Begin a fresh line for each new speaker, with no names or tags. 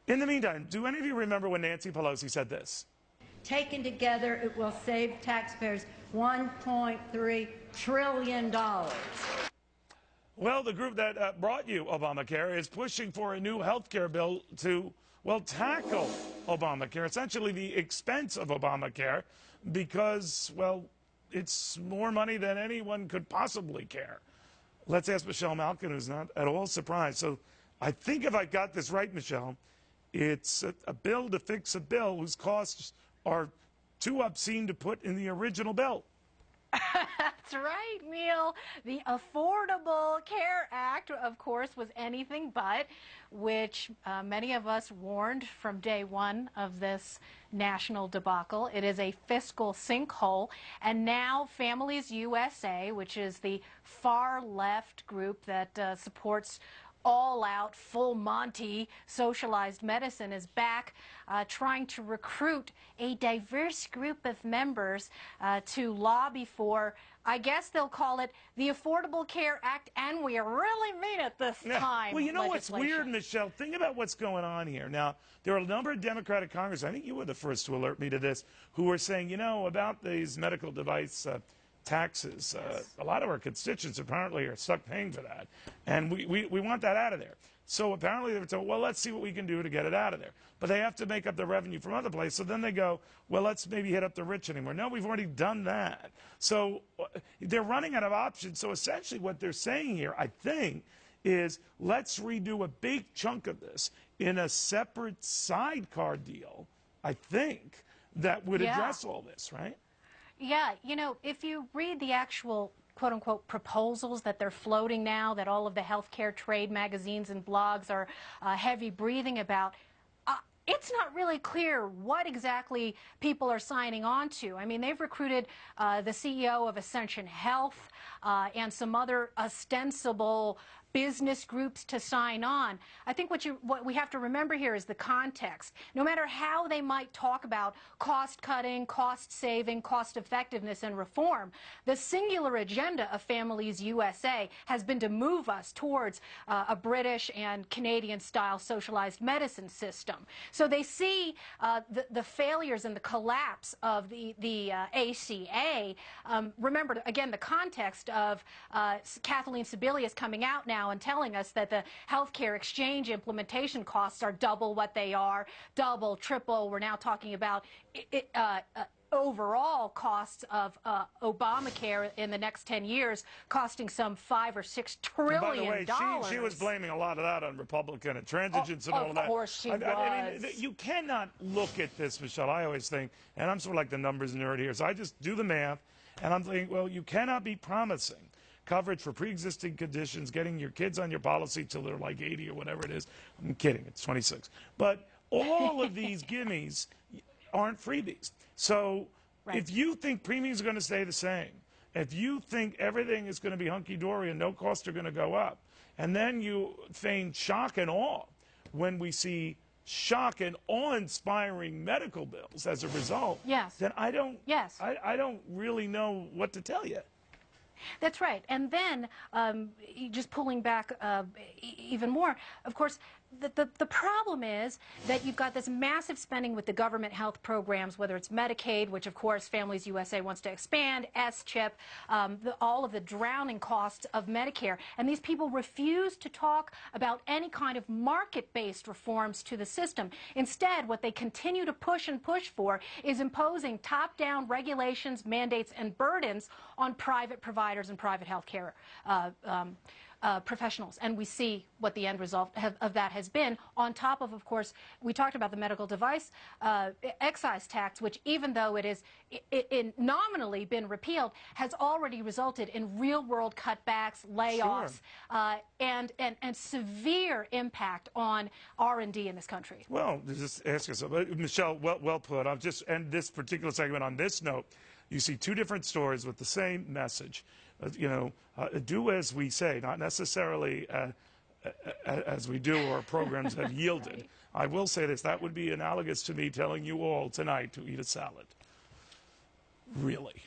In the meantime, do any of you remember when Nancy Pelosi said this?
Taken together, it will save taxpayers $1.3 trillion.
Well, the group that brought you Obamacare is pushing for a new health care bill to, well, tackle Obamacare, essentially the expense of Obamacare, because, well, it's more money than anyone could possibly care. Let's ask Michelle Malkin, who's not at all surprised. So I think if I got this right, Michelle, it's a bill to fix a bill whose costs are too obscene to put in the original bill.
That's right, Neil. The Affordable Care Act, of course, was anything but, which many of us warned from day one of this national debacle. It is a fiscal sinkhole. And now Families USA, which is the far left group that supports all-out, full Monty socialized medicine, is back trying to recruit a diverse group of members to lobby for, I guess they'll call it the Affordable Care Act, and we really mean it this time.
Well, you know what's weird, Michelle? Think about what's going on here. Now, there are a number of Democratic Congress, I think you were the first to alert me to this, who were saying, you know, about these medical device taxes. A lot of our constituents apparently are stuck paying for that, and we want that out of there. So apparently they were told, well, let's see what we can do to get it out of there. But they have to make up the revenue from other places. So then they go, well, let's maybe hit up the rich anymore. No, we've already done that. So they're running out of options. So essentially what they're saying here, I think, is let's redo a big chunk of this in a separate sidecar deal, I think, that would address all this, right?
Yeah, you know, if you read the actual quote-unquote proposals that they're floating now, that all of the healthcare trade magazines and blogs are heavy breathing about, it's not really clear what exactly people are signing on to. I mean, they've recruited the CEO of Ascension Health and some other ostensible business groups to sign on. I think what we have to remember here is the context. No matter how they might talk about cost cutting, cost saving, cost effectiveness, and reform, the singular agenda of Families USA has been to move us towards a British and Canadian style socialized medicine system. So they see the failures and the collapse of the ACA. Remember, again, the context of Kathleen Sebelius coming out now and telling us that the healthcare exchange implementation costs are double what they are, double, triple. We're now talking about overall costs of Obamacare in the next 10 years costing some $5 or $6 trillion.
By the way, she was blaming a lot of that on Republican intransigence and all that. Of
course she was.
I mean, you cannot look at this, Michelle. I always think, and I'm sort of like the numbers nerd here, so I just do the math, and I'm thinking, well, you cannot be promising coverage for pre-existing conditions, getting your kids on your policy till they're like 80 or whatever it is. I'm kidding, it's 26. But all of these gimmies aren't freebies. So if you think premiums are going to stay the same, if you think everything is going to be hunky-dory and no costs are going to go up, and then you feign shock and awe when we see shock and awe-inspiring medical bills as a result, then I don't really know what to tell you.
That's right. And then, just pulling back even more, of course, the problem is that you've got this massive spending with the government health programs, whether it's Medicaid, which, of course, Families USA wants to expand, S-CHIP, all of the drowning costs of Medicare. And these people refuse to talk about any kind of market-based reforms to the system. Instead, what they continue to push and push for is imposing top-down regulations, mandates, and burdens on private providers and private health care professionals. And we see what the end result of that has been, on top of course, we talked about the medical device excise tax, which, even though it is nominally been repealed, has already resulted in real-world cutbacks, layoffs, and severe impact on R&D in this country.
Well, just ask yourself, Michelle, well put. I'll just end this particular segment on this note. You see two different stories with the same message. Do as we say, not necessarily as we do or programs have yielded. I will say this, that would be analogous to me telling you all tonight to eat a salad. Really.